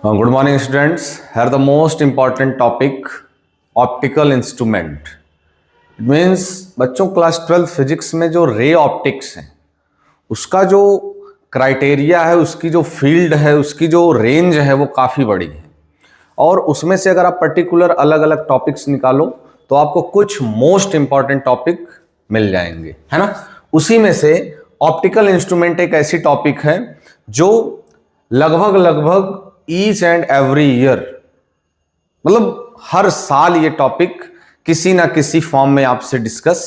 Good morning, students. Here the most important topic, optical instrument. It means बच्चों class 12 physics में जो ray optics है उसका जो क्राइटेरिया है, उसकी जो फील्ड है, उसकी जो रेंज है वो काफ़ी बड़ी है। और उसमें से अगर आप पर्टिकुलर अलग अलग टॉपिक्स निकालो तो आपको कुछ मोस्ट इंपॉर्टेंट टॉपिक मिल जाएंगे, है ना। उसी में से ऑप्टिकल इंस्ट्रूमेंट एक ऐसी टॉपिक है जो लगभग ईच एंड एवरी ईयर, मतलब हर साल ये टॉपिक किसी ना किसी फॉर्म में आपसे डिस्कस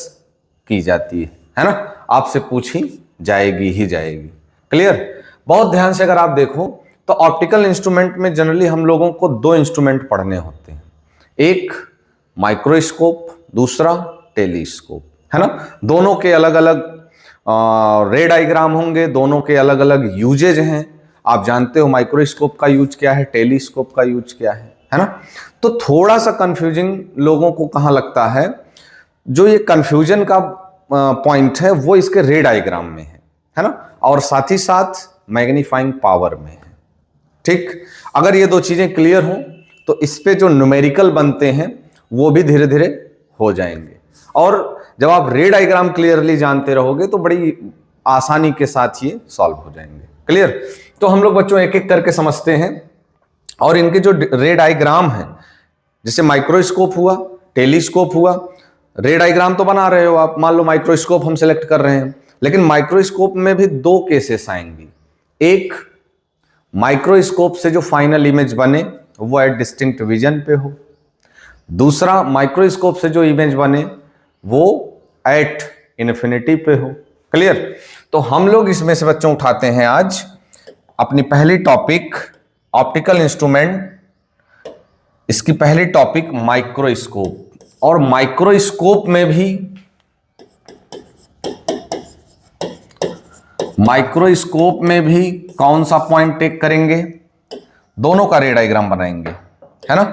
की जाती है ना, आपसे पूछी जाएगी ही जाएगी। क्लियर। बहुत ध्यान से अगर आप देखो तो ऑप्टिकल इंस्ट्रूमेंट में जनरली हम लोगों को दो इंस्ट्रूमेंट पढ़ने होते हैं, एक माइक्रोस्कोप, दूसरा टेलीस्कोप, है ना। दोनों के अलग अलग रे डायग्राम होंगे, दोनों के अलग अलग यूजेज हैं। आप जानते हो माइक्रोस्कोप का यूज क्या है, टेलीस्कोप का यूज क्या है ना। तो थोड़ा सा कंफ्यूजिंग लोगों को कहां लगता है, जो ये कंफ्यूजन का पॉइंट है वो इसके रे डायग्राम में है ना, और साथ ही साथ मैग्नीफाइंग पावर में है। ठीक, अगर ये दो चीजें क्लियर हो तो इस पे जो न्यूमेरिकल बनते हैं वो भी धीरे धीरे हो जाएंगे। और जब आप रे डायग्राम क्लियरली जानते रहोगे तो बड़ी आसानी के साथ ये सॉल्व हो जाएंगे। क्लियर। तो हम लोग बच्चों एक एक करके समझते हैं, और इनके जो रे डायग्राम है, जैसे माइक्रोस्कोप हुआ, टेलीस्कोप हुआ, रे डायग्राम तो बना रहे हो आप। मान लो माइक्रोस्कोप हम सेलेक्ट कर रहे हैं, लेकिन माइक्रोस्कोप में भी दो केसेस आएंगी। एक, माइक्रोस्कोप से जो फाइनल इमेज बने वो एट डिस्टिंक्ट विजन पे हो। दूसरा, माइक्रोस्कोप से जो इमेज बने वो एट इन्फिनिटी पे हो। क्लियर। तो हम लोग इसमें से बच्चों उठाते हैं आज अपनी पहली टॉपिक ऑप्टिकल इंस्ट्रूमेंट। इसकी पहली टॉपिक माइक्रोस्कोप। और माइक्रोस्कोप में भी कौन सा पॉइंट टेक करेंगे, दोनों का रे डायग्राम बनाएंगे, है ना।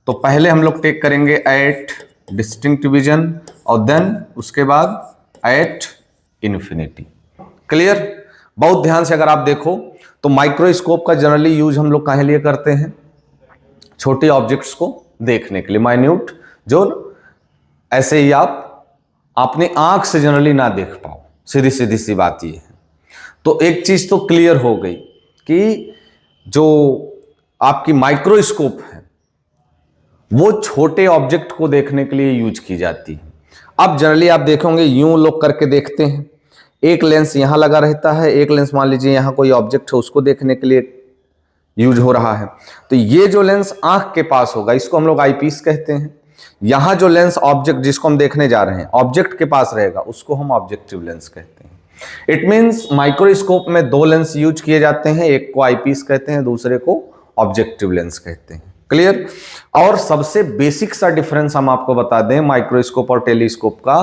तो पहले हम लोग टेक करेंगे एट डिस्टिंक्ट विजन और देन उसके बाद एट इन्फिनिटी। क्लियर। बहुत ध्यान से अगर आप देखो तो माइक्रोस्कोप का जनरली यूज हम लोग काहे लिए करते हैं, छोटे ऑब्जेक्ट्स को देखने के लिए, माइन्यूट, जो ऐसे ही आप अपनी आंख से जनरली ना देख पाओ। सीधी सीधी सी बात ये है। तो एक चीज तो क्लियर हो गई कि जो आपकी माइक्रोस्कोप है वो छोटे ऑब्जेक्ट को देखने के लिए यूज की जाती है। अब जनरली आप देखोगे यूं लोग करके देखते हैं, एक लेंस यहां लगा रहता है, एक लेंस मान लीजिए यहां कोई ऑब्जेक्ट है उसको देखने के लिए यूज हो रहा है। तो ये जो लेंस आंख के पास होगा इसको हम लोग आईपीस कहते हैं। यहां जो लेंस ऑब्जेक्ट जिसको हम देखने जा रहे हैं ऑब्जेक्ट के पास रहेगा उसको हम ऑब्जेक्टिव लेंस कहते हैं। इट मींस माइक्रोस्कोप में दो लेंस यूज किए जाते हैं, एक को आईपीस कहते हैं, दूसरे को ऑब्जेक्टिव लेंस कहते हैं। क्लियर। और सबसे बेसिक सा डिफरेंस हम आपको बता दें माइक्रोस्कोप और टेलीस्कोप का,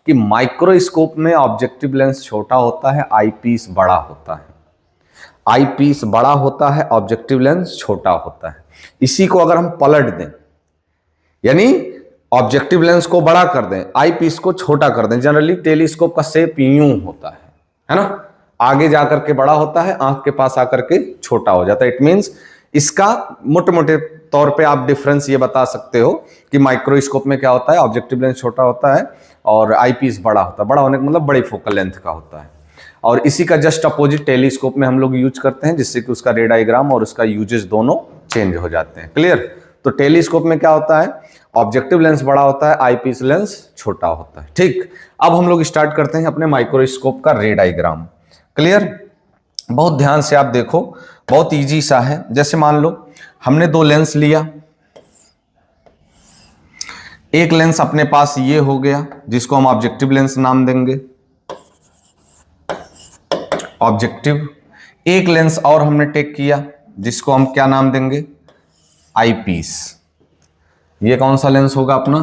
कि माइक्रोस्कोप में ऑब्जेक्टिव लेंस छोटा होता है, आईपीस बड़ा होता है। आईपीस बड़ा होता है, ऑब्जेक्टिव लेंस छोटा होता है। इसी को अगर हम पलट दें, यानी ऑब्जेक्टिव लेंस को बड़ा कर दें, आईपीस को छोटा कर दें, जनरली टेलीस्कोप का शेप यूं होता है ना, आगे जाकर के बड़ा होता है, आंख के पास आकर के छोटा हो जाता है। इट मींस इसका मोटे मोटे तौर पे आप डिफरेंस ये बता सकते हो कि माइक्रोस्कोप में क्या होता है, ऑब्जेक्टिव लेंस छोटा होता है और आईपीस बड़ा होता है। बड़ा होने का मतलब बड़ी फोकल लेंथ का होता है। और इसी का जस्ट अपोजिट टेलीस्कोप में हम लोग यूज करते हैं, जिससे कि उसका रे डायग्राम और उसका यूजेस दोनों चेंज हो जाते हैं। क्लियर। तो टेलीस्कोप में क्या होता है, ऑब्जेक्टिव लेंस बड़ा होता है, आईपीस लेंस छोटा होता है। ठीक। अब हम लोग स्टार्ट करते हैं अपने माइक्रोस्कोप का रे डायग्राम। क्लियर। बहुत ध्यान से आप देखो, बहुत इजी सा है। जैसे मान लो हमने दो लेंस लिया, एक लेंस अपने पास ये हो गया जिसको हम ऑब्जेक्टिव लेंस नाम देंगे, ऑब्जेक्टिव। एक लेंस और हमने टेक किया जिसको हम क्या नाम देंगे, आईपीस। ये कौन सा लेंस होगा अपना,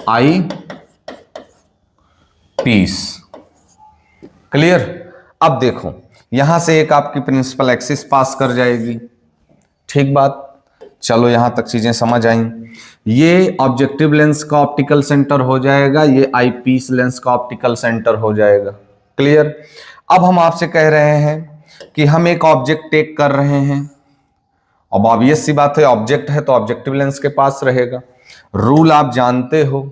आई पीस। क्लियर। अब देखो यहां से एक आपकी प्रिंसिपल एक्सिस पास कर जाएगी। ठीक बात। चलो यहां तक चीजें समझ आई। ये ऑब्जेक्टिव लेंस का ऑप्टिकल सेंटर हो जाएगा, ये आईपीस लेंस का ऑप्टिकल सेंटर हो जाएगा। क्लियर। अब हम आपसे कह रहे हैं कि हम एक ऑब्जेक्ट टेक कर रहे हैं, अब ऑब्वियस सी बात है ऑब्जेक्ट है तो ऑब्जेक्टिव लेंस के पास रहेगा। रूल आप जानते हो,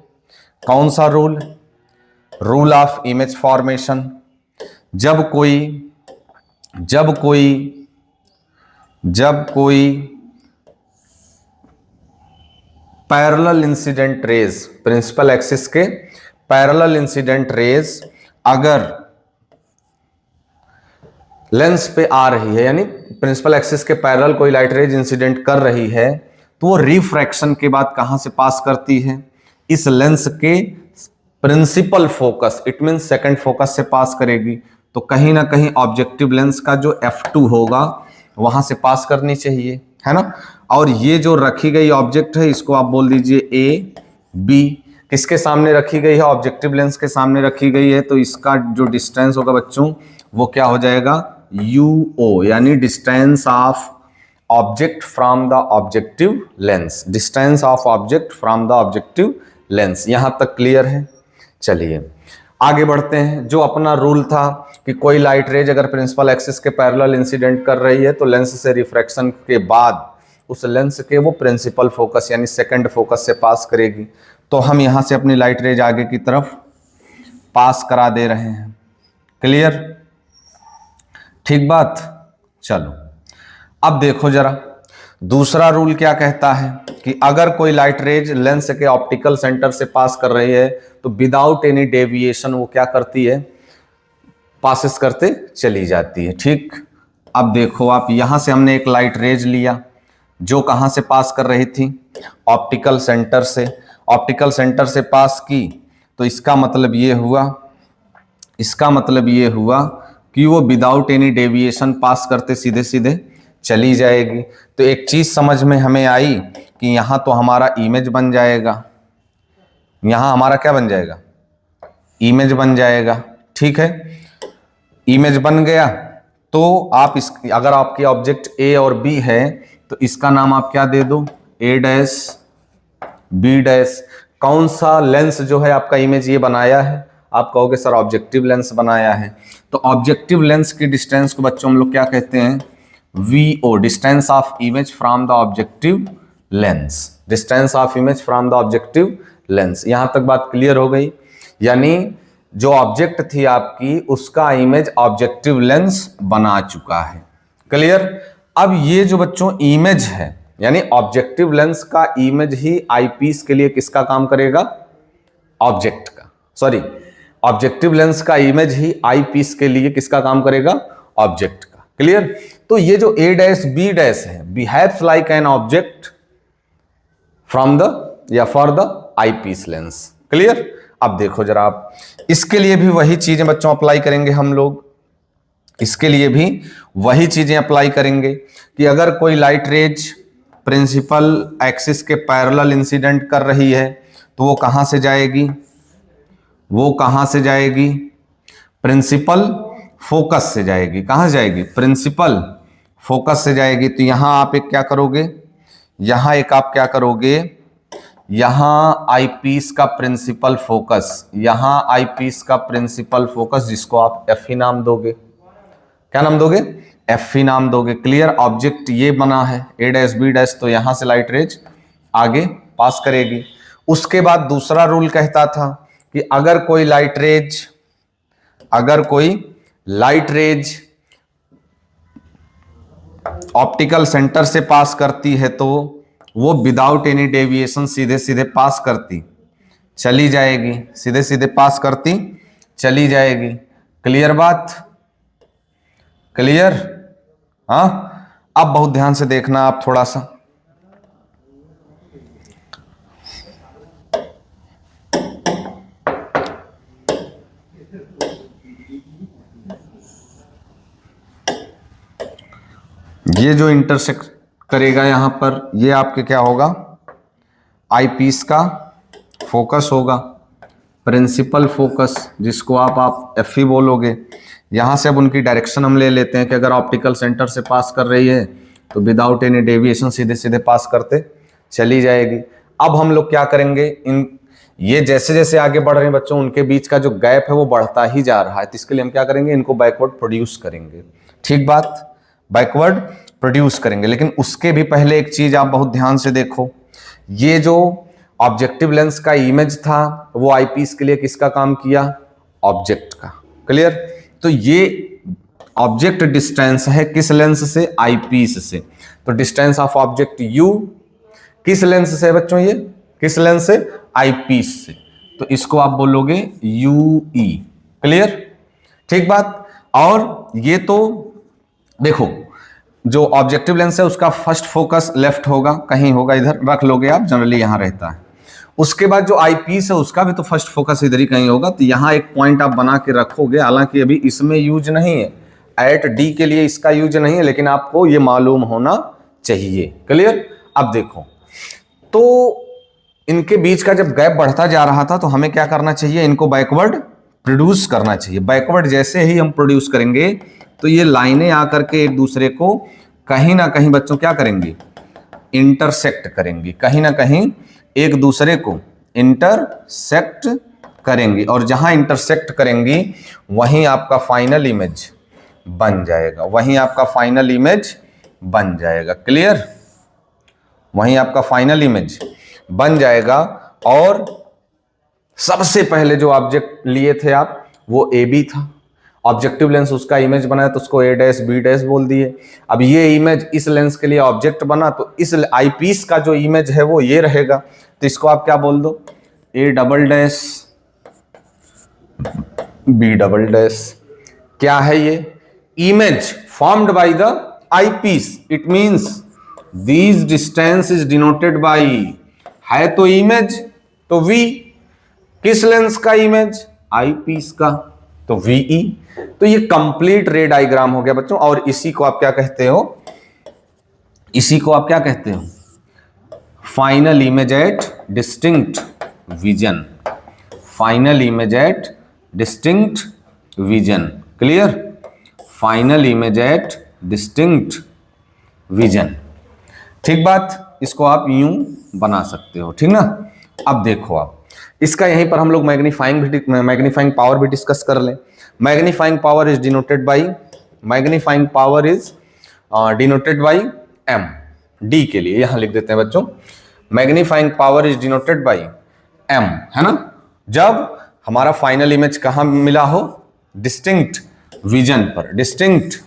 कौन सा rule? Rule of image formation. जब कोई parallel incident rays, principal axis के पैरेलल इंसिडेंट रेज अगर लेंस पे आ रही है, यानी प्रिंसिपल एक्सिस के पैरेलल कोई लाइट रेज इंसिडेंट कर रही है, तो वो रिफ्रैक्शन के बाद कहां से पास करती है? इस लेंस के principal focus, it mean second focus से पास करेगी। तो कहीं ना कहीं ऑब्जेक्टिव लेंस का जो f2 होगा वहां से पास करनी चाहिए, है ना। और ये जो रखी गई ऑब्जेक्ट है इसको आप बोल दीजिए ए बी। किसके सामने रखी गई है? ऑब्जेक्टिव लेंस के सामने रखी गई है, तो इसका जो डिस्टेंस होगा बच्चों वो क्या हो जाएगा? UO, यानी distance of object from the objective lens, distance of object from the objective lens. यहां तक क्लियर है? चलिए आगे बढ़ते हैं। जो अपना रूल था कि कोई लाइट रेज अगर प्रिंसिपल एक्सिस के पैरेलल इंसिडेंट कर रही है तो लेंस से रिफ्रैक्शन के बाद उस लेंस के वो प्रिंसिपल फोकस यानी सेकंड फोकस से पास करेगी। तो हम यहां से अपनी लाइट रेज आगे की तरफ पास करा दे रहे हैं। क्लियर? ठीक बात। चलो अब देखो जरा दूसरा रूल क्या कहता है कि अगर कोई लाइट रेज लेंस के ऑप्टिकल सेंटर से पास कर रही है तो विदाउट एनी डेविएशन वो क्या करती है? पासिस करते चली जाती है। ठीक, अब देखो आप, यहां से हमने एक लाइट रेज लिया जो कहां से पास कर रही थी? ऑप्टिकल सेंटर से। ऑप्टिकल सेंटर से पास की तो इसका मतलब ये हुआ कि वो विदाउट एनी डेविएशन पास करते सीधे सीधे चली जाएगी। तो एक चीज समझ में हमें आई कि यहां तो हमारा इमेज बन जाएगा, यहां हमारा क्या बन जाएगा? इमेज बन जाएगा। ठीक है, इमेज बन गया तो आप इस, अगर आपकी ऑब्जेक्ट ए और बी है तो इसका नाम आप क्या दे दो? ए डैश बी डैश। कौन सा लेंस जो है आपका इमेज ये बनाया है? आप कहोगे सर ऑब्जेक्टिव लेंस बनाया है। तो ऑब्जेक्टिव लेंस की डिस्टेंस को बच्चों हम लोग क्या कहते हैं? VO, distance of image from the objective lens, distance of image from the objective lens. यहां तक बात क्लियर हो गई? यानी जो ऑब्जेक्ट थी आपकी उसका इमेज ऑब्जेक्टिव लेंस बना चुका है। क्लियर? अब ये जो बच्चों इमेज है यानी ऑब्जेक्टिव लेंस का इमेज ही आईपीस के लिए किसका काम करेगा? ऑब्जेक्ट का। सॉरी, ऑब्जेक्टिव लेंस का इमेज ही आईपीस के लिए किसका काम करेगा? ऑब्जेक्ट का। क्लियर? तो ये जो ए डैश बी डैश है behaves like an object from the या for the eyepiece lens. Clear? अब देखो जरा आप, इसके लिए भी वही चीजें बच्चों अप्लाई करेंगे हम लोग। इसके लिए भी वही चीजें अप्लाई करेंगे कि अगर कोई लाइट रेज प्रिंसिपल एक्सिस के पैरेलल इंसिडेंट कर रही है तो वो कहां से जाएगी? वो कहां से जाएगी? प्रिंसिपल फोकस से जाएगी। कहां जाएगी? प्रिंसिपल फोकस से जाएगी। तो यहां आप एक क्या करोगे? यहां एक आप क्या करोगे? यहां आईपीस का प्रिंसिपल फोकस, यहां आईपीस का प्रिंसिपल फोकस जिसको आप एफ ही नाम दोगे। क्या नाम दोगे? एफ ही नाम दोगे। क्लियर? ऑब्जेक्ट ये बना है ए डैश बी डैश, तो यहां से लाइट रेज आगे पास करेगी। उसके बाद दूसरा रूल कहता था कि अगर कोई लाइट रेज ऑप्टिकल सेंटर से पास करती है तो वो विदाउट एनी डेविएशन सीधे सीधे पास करती चली जाएगी, सीधे सीधे पास करती चली जाएगी। क्लियर बात? क्लियर? हाँ, अब बहुत ध्यान से देखना आप थोड़ा सा। ये जो इंटरसेक्ट करेगा यहां पर, ये आपके क्या होगा? आईपीस का फोकस होगा, प्रिंसिपल फोकस जिसको आप एफ ही बोलोगे। यहां से अब उनकी डायरेक्शन हम ले लेते हैं कि अगर ऑप्टिकल सेंटर से पास कर रही है तो विदाउट एनी डेविएशन सीधे सीधे पास करते चली जाएगी। अब हम लोग क्या करेंगे? ये जैसे जैसे आगे बढ़ रहे हैं बच्चों उनके बीच का जो गैप है वो बढ़ता ही जा रहा है, तो इसके लिए हम क्या करेंगे? इनको बैकवर्ड प्रोड्यूस करेंगे। ठीक बात, बैकवर्ड प्रोड्यूस करेंगे। लेकिन उसके भी पहले एक चीज आप बहुत ध्यान से देखो, ये जो ऑब्जेक्टिव लेंस का इमेज था वो आईपीस के लिए किसका काम किया? ऑब्जेक्ट का। क्लियर? तो ये ऑब्जेक्ट डिस्टेंस है किस लेंस से? आईपीस से। तो डिस्टेंस ऑफ ऑब्जेक्ट यू किस लेंस से है बच्चों? ये किस लेंस से? आईपीस से। तो इसको आप बोलोगे यूई। क्लियर? ठीक बात। और ये तो देखो, जो ऑब्जेक्टिव लेंस है उसका फर्स्ट फोकस लेफ्ट होगा, कहीं होगा, इधर रख लोगे आप, जनरली यहां रहता है। उसके बाद जो आईपीस है उसका भी तो फर्स्ट फोकस इधर ही कहीं होगा, तो यहां एक पॉइंट आप बना के रखोगे। हालांकि अभी इसमें यूज नहीं है, एट डी के लिए इसका यूज नहीं है, लेकिन आपको ये मालूम होना चाहिए। क्लियर? अब देखो, तो इनके बीच का जब गैप बढ़ता जा रहा था तो हमें क्या करना चाहिए? इनको बैकवर्ड प्रोड्यूस करना चाहिए। बैकवर्ड जैसे ही हम प्रोड्यूस करेंगे तो ये लाइनें आकर के एक दूसरे को कहीं ना कहीं बच्चों क्या करेंगी? इंटरसेक्ट करेंगी, कहीं ना कहीं एक दूसरे को इंटरसेक्ट करेंगी, और जहां इंटरसेक्ट करेंगी वहीं आपका फाइनल इमेज बन जाएगा, वहीं आपका फाइनल इमेज बन जाएगा। क्लियर? वहीं आपका फाइनल इमेज बन जाएगा। और सबसे पहले जो ऑब्जेक्ट लिए थे आप वो ए बी था, ऑब्जेक्टिव लेंस उसका इमेज बनाया तो उसको ए डैश बी डैश बोल दिए। अब ये इमेज इस लेंस के लिए ऑब्जेक्ट बना तो इस आईपीस का जो इमेज है वो ये रहेगा, तो इसको आप क्या बोल दो? A double dash B double dash. क्या है ये? Image formed by the eyepiece. It means this distance is denoted by, है तो इमेज तो वी, किस लेंस का इमेज? आईपीस का, तो वीई। तो ये कंप्लीट रे डायग्राम हो गया बच्चों। और इसी को आप क्या कहते हो? इसी को आप क्या कहते हो? Final image at distinct vision. Final image at distinct vision. Clear? Final image at distinct vision. ठीक बात, इसको आप यूं बना सकते हो, ठीक ना? अब देखो, आप इसका यहीं पर हम लोग मैग्नीफाइंग पावर भी डिस्कस कर लें। Magnifying power is denoted by, magnifying power is denoted by M. D के लिए यहां लिख देते हैं बच्चों, magnifying power is denoted by M, है ना? जब हमारा फाइनल इमेज कहां मिला हो? डिस्टिंक्ट विजन पर, डिस्टिंक्ट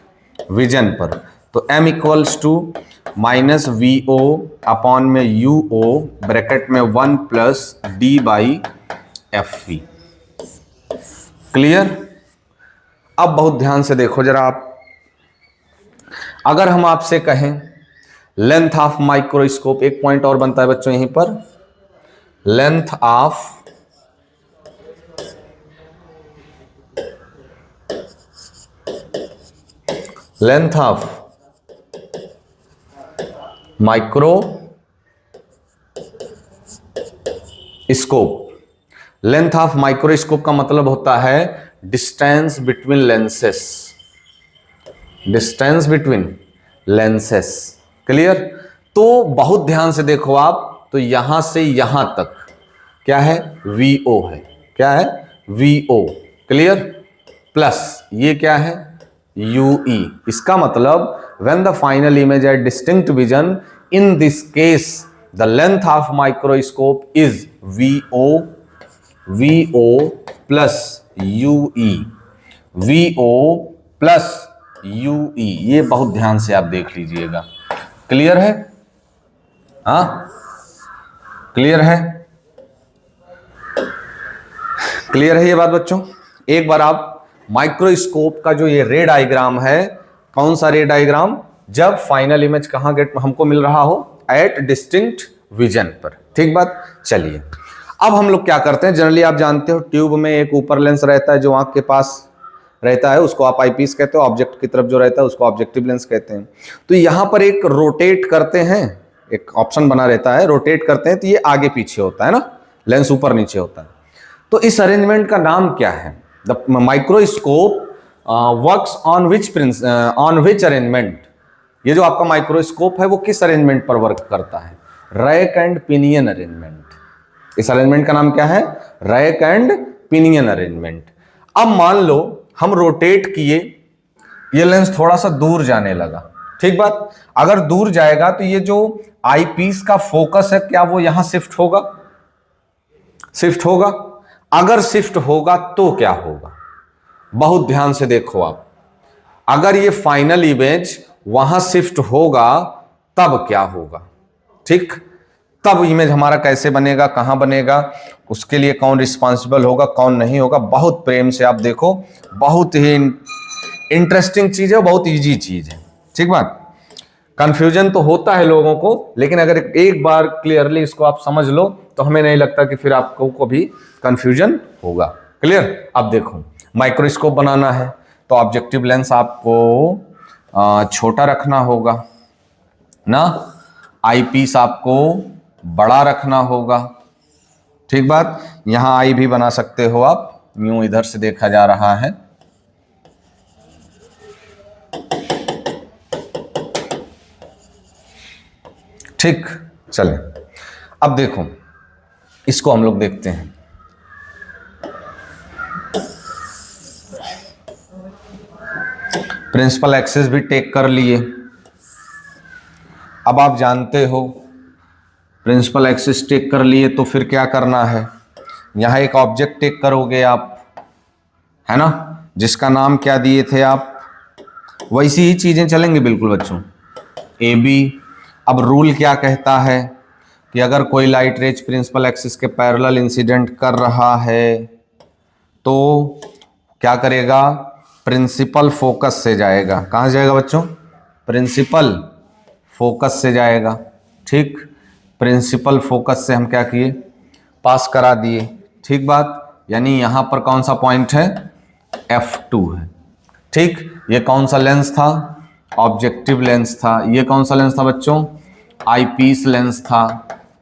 विजन पर। तो m equals to minus V O upon में यू ओ ब्रैकेट में 1 plus D by F V. Clear? अब बहुत ध्यान से देखो जरा आप, अगर हम आपसे कहें लेंथ ऑफ माइक्रोस्कोप, एक पॉइंट और बनता है बच्चों यहीं पर, length of microscope. Length of microscope का मतलब होता है distance between lenses, distance between lenses. Clear? तो बहुत ध्यान से देखो आप, तो यहां से यहां तक क्या है? VO है। क्या है? VO। क्लियर? प्लस ये क्या है? UE। इसका मतलब when the final image at distinct vision, in this case the length of microscope is VO plus UE, VO plus UE। ये बहुत ध्यान से आप देख लीजिएगा। क्लियर है? हाँ, क्लियर है? क्लियर है ये बात बच्चों? एक बार आप माइक्रोस्कोप का जो ये रे डायग्राम है, कौन सा रे डायग्राम? जब फाइनल इमेज कहां गेट हमको मिल रहा हो? एट डिस्टिंक्ट विजन पर। ठीक बात? चलिए, अब हम लोग क्या करते हैं, जनरली आप जानते हो ट्यूब में एक ऊपर लेंस रहता है जो आंख के पास रहता है, उसको आप आईपीस कहते हो। ऑब्जेक्ट की तरफ जो रहता है उसको ऑब्जेक्टिव लेंस कहते हैं। तो यहां पर एक रोटेट करते हैं, एक ऑप्शन बना रहता है, रोटेट करते हैं तो ये आगे पीछे होता है ना, लेंस ऊपर नीचे होता है। तो इस अरेंजमेंट का नाम क्या है? The microscope works on which arrangement? ये जो आपका माइक्रोस्कोप है वो किस अरेंजमेंट पर वर्क करता है? Rack and pinion arrangement. इस अरेंजमेंट का नाम क्या है? Rack and pinion arrangement. अब मान लो हम रोटेट किए ये लेंस थोड़ा सा दूर जाने लगा, ठीक बात। अगर दूर जाएगा तो ये जो आई पीस का फोकस है क्या वो यहां शिफ्ट होगा? शिफ्ट होगा। अगर शिफ्ट होगा तो क्या होगा? बहुत ध्यान से देखो आप, अगर ये फाइनल इमेज वहां शिफ्ट होगा तब क्या होगा? ठीक, तब इमेज हमारा कैसे बनेगा, कहां बनेगा, उसके लिए कौन रिस्पॉन्सिबल होगा, कौन नहीं होगा। बहुत प्रेम से आप देखो, बहुत ही इंटरेस्टिंग चीज है, बहुत इजी चीज है, ठीक बात। कंफ्यूजन तो होता है लोगों को, लेकिन अगर एक बार क्लियरली इसको आप समझ लो तो हमें नहीं लगता कि फिर आपको को भी कंफ्यूजन होगा। क्लियर? अब देखो, माइक्रोस्कोप बनाना है तो ऑब्जेक्टिव लेंस आपको छोटा रखना होगा ना, आई पीस आपको बड़ा रखना होगा, ठीक बात। यहां आई भी बना सकते हो आप, यूं इधर से देखा जा रहा है, ठीक। चले अब देखो, इसको हम लोग देखते हैं। प्रिंसिपल एक्सिस भी टेक कर लिए। अब आप जानते हो प्रिंसिपल एक्सिस टेक कर लिए तो फिर क्या करना है, यहां एक ऑब्जेक्ट टेक करोगे आप, है ना, जिसका नाम क्या दिए थे आप, वैसी ही चीजें चलेंगी बिल्कुल बच्चों, ए बी। अब रूल क्या कहता है कि अगर कोई लाइट रेज प्रिंसिपल एक्सिस के पैरेलल इंसिडेंट कर रहा है तो क्या करेगा, प्रिंसिपल फोकस से जाएगा। कहाँ से जाएगा बच्चों? प्रिंसिपल फोकस से जाएगा, ठीक। प्रिंसिपल फोकस से हम क्या किए, पास करा दिए, ठीक बात। यानी यहां पर कौन सा पॉइंट है, F2 है, ठीक। ये कौन सा लेंस था, ऑब्जेक्टिव लेंस था। ये कौन सा लेंस था बच्चों, आईपीस लेंस था।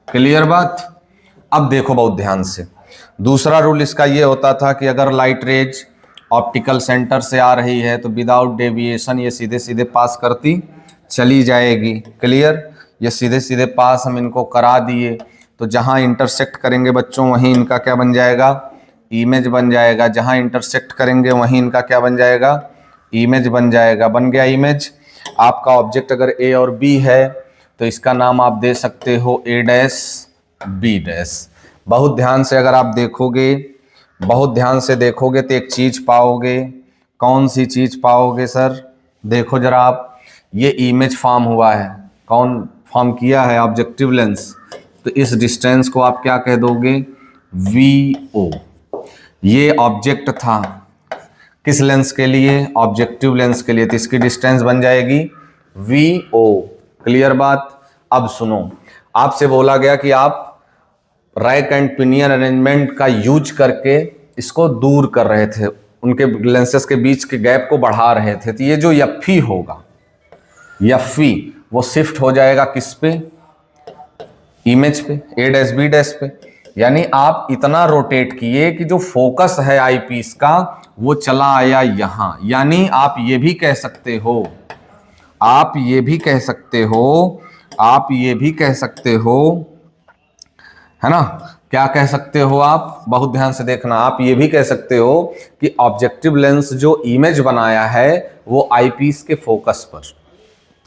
क्लियर बात? अब देखो बहुत ध्यान से, दूसरा रूल इसका ये होता था कि अगर लाइट रेज ऑप्टिकल सेंटर से आ रही है तो विदाउट डेविएशन ये सीधे सीधे पास करती चली जाएगी। क्लियर? ये सीधे सीधे पास हम इनको करा दिए तो जहां इंटरसेक्ट करेंगे बच्चों वहीं इनका क्या बन जाएगा, इमेज बन जाएगा। जहां इंटरसेक्ट करेंगे वहीं इनका क्या बन जाएगा, इमेज बन जाएगा। बन गया इमेज। आपका ऑब्जेक्ट अगर ए और बी है तो इसका नाम आप दे सकते हो ए डैश बी डैश। बहुत ध्यान से अगर आप देखोगे, बहुत ध्यान से देखोगे तो एक चीज पाओगे। कौन सी चीज पाओगे सर? देखो जरा आप, ये इमेज फॉर्म हुआ है, कौन फॉर्म किया है, ऑब्जेक्टिव लेंस। तो इस डिस्टेंस को आप क्या कह दोगे, VO। ये ऑब्जेक्ट था किस लेंस के लिए, ऑब्जेक्टिव लेंस के लिए, तो इसकी डिस्टेंस बन जाएगी VO। क्लियर बात? अब सुनो, आपसे बोला गया कि आप रैक एंड पिनियन अरेंजमेंट का यूज करके इसको दूर कर रहे थे, उनके लेंसेस के बीच के गैप को बढ़ा रहे थे। तो ये जो यफी होगा, यफी वो शिफ्ट हो जाएगा किस पे, इमेज पे, ए डैश बी डैश पे। यानी आप इतना रोटेट किए कि जो फोकस है आई पीस का वो चला आया यहां। यानी आप ये भी कह सकते हो, आप ये भी कह सकते हो, आप ये भी कह सकते हो, है ना, क्या कह सकते हो आप, बहुत ध्यान से देखना, आप ये भी कह सकते हो कि ऑब्जेक्टिव लेंस जो इमेज बनाया है वो आईपीस के फोकस पर,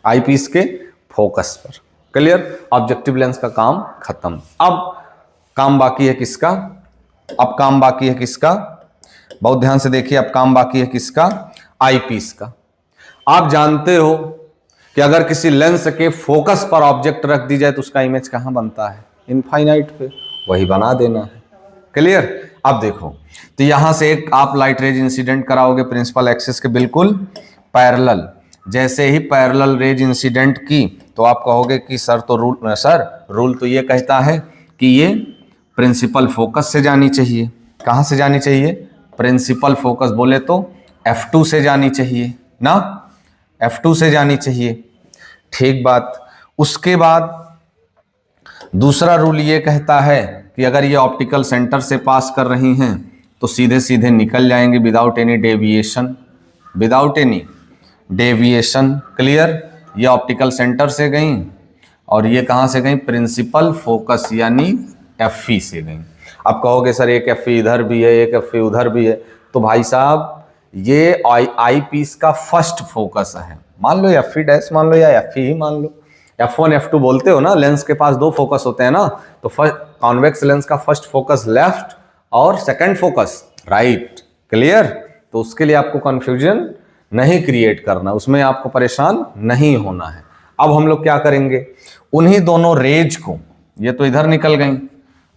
आईपीस के फोकस पर। क्लियर? ऑब्जेक्टिव लेंस का काम खत्म। अब काम बाकी है किसका, अब काम बाकी है किसका, बहुत ध्यान से देखिए, अब काम बाकी है किसका, आईपीस का। आप जानते हो कि अगर किसी लेंस के फोकस पर ऑब्जेक्ट रख दी जाए तो उसका इमेज कहां बनता है, इनफाइनाइट पे, वही बना देना है। क्लियर? अब देखो, तो यहां से एक आप लाइट रेज इंसिडेंट कराओगे प्रिंसिपल एक्सिस के बिल्कुल पैरेलल। जैसे ही पैरेलल रेज इंसिडेंट की तो आप कहोगे कि सर तो रूल तो ये कहता है कि ये प्रिंसिपल फोकस से जानी चाहिए। कहां से जानी चाहिए, प्रिंसिपल फोकस बोले तो F2 से जानी चाहिए ना, F2 से जानी चाहिए, ठीक बात। उसके बाद दूसरा रूल ये कहता है कि अगर ये ऑप्टिकल सेंटर से पास कर रही हैं तो सीधे सीधे निकल जाएंगे without any deviation, without any deviation. Clear? ये ऑप्टिकल सेंटर से गई और ये कहाँ से गई, प्रिंसिपल फोकस यानी Fe से गई। अब कहोगे सर एक Fe इधर भी है एक Fe उधर भी है, तो भाई साहब ये आई पीस का फर्स्ट फोकस है। मान लो एफ ई डैश मान लो या एफ ही मान लो, F1 F2 बोलते हो ना, लेंस के पास दो फोकस होते हैं ना, तो फर्स्ट कॉन्वेक्स लेंस का फर्स्ट फोकस लेफ्ट और सेकंड फोकस राइट। क्लियर? तो उसके लिए आपको कंफ्यूजन नहीं क्रिएट करना, उसमें आपको परेशान नहीं होना है। अब हम लोग क्या करेंगे, उन्हीं दोनों रेज को, ये तो इधर निकल गई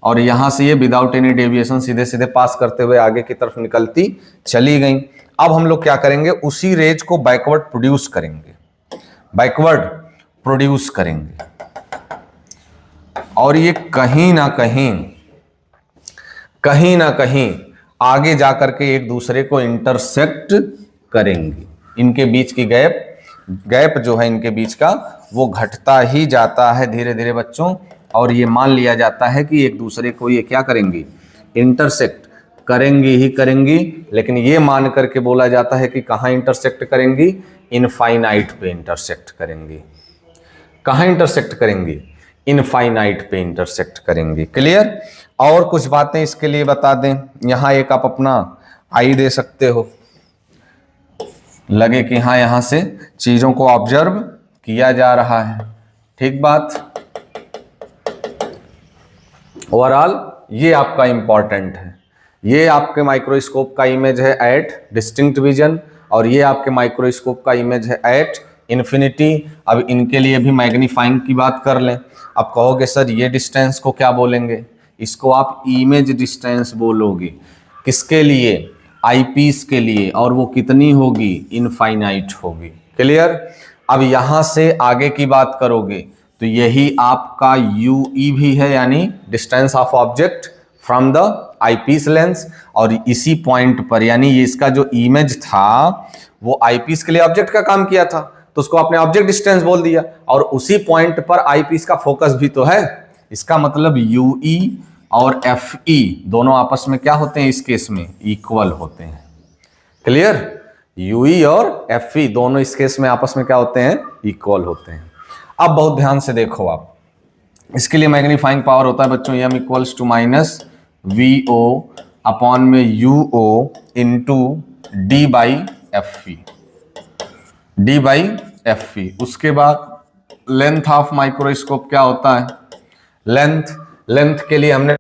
और यहां से ये विदाउट एनी डेविएशन सीधे सीधे पास करते हुए आगे की तरफ निकलती चली गई। अब हम लोग क्या करेंगे, उसी रेज को बैकवर्ड प्रोड्यूस करेंगे, बैकवर्ड प्रोड्यूस करेंगे और ये कहीं ना कहीं आगे जाकर के एक दूसरे को इंटरसेक्ट करेंगे। इनके बीच की गैप जो है इनके बीच का, वो घटता ही जाता है धीरे धीरे बच्चों, और ये मान लिया जाता है कि एक दूसरे को ये क्या करेंगी, इंटरसेक्ट करेंगी ही करेंगी। लेकिन ये मान करके बोला जाता है कि कहाँ इंटरसेक्ट करेंगी, इनफाइनाइट पे इंटरसेक्ट करेंगी। कहाँ इंटरसेक्ट करेंगी, इनफाइनाइट पे इंटरसेक्ट करेंगी। क्लियर? और कुछ बातें इसके लिए बता दें, यहां एक आप अपना आई दे सकते हो, लगे कि हाँ यहां से चीजों को ऑब्जर्व किया जा रहा है। ठीक बात। ओवरऑल ये आपका इंपॉर्टेंट है, ये आपके माइक्रोस्कोप का इमेज है एट डिस्टिंक्ट विजन और ये आपके माइक्रोस्कोप का इमेज है एट इन्फिनिटी। अब इनके लिए भी मैग्नीफाइंग की बात कर लें। अब कहोगे सर ये डिस्टेंस को क्या बोलेंगे, इसको आप इमेज डिस्टेंस बोलोगे। किसके लिए, आईपीस के लिए, और वो कितनी होगी, इनफाइनाइट होगी। क्लियर? अब यहां से आगे की बात करोगे तो यही आपका यूई भी है, यानी distance of object from the eyepiece lens, और इसी पॉइंट पर, यानी ये इसका जो इमेज था वो आईपीस के लिए ऑब्जेक्ट का काम किया था, तो उसको आपने ऑब्जेक्ट डिस्टेंस बोल दिया, और उसी पॉइंट पर आईपीस का फोकस भी तो है। इसका मतलब यूई और एफ ई दोनों आपस में क्या होते हैं, इस केस में इक्वल होते हैं। क्लियर? यूई और एफ ई दोनों इस केस में आपस में क्या होते हैं, इक्वल होते हैं। अब बहुत ध्यान से देखो आप, इसके लिए मैग्नीफाइंग पावर होता है बच्चों M equals to minus V O upon में U O into D by F E, D by F E. उसके बाद लेंथ ऑफ माइक्रोस्कोप क्या होता है, लेंथ के लिए हमने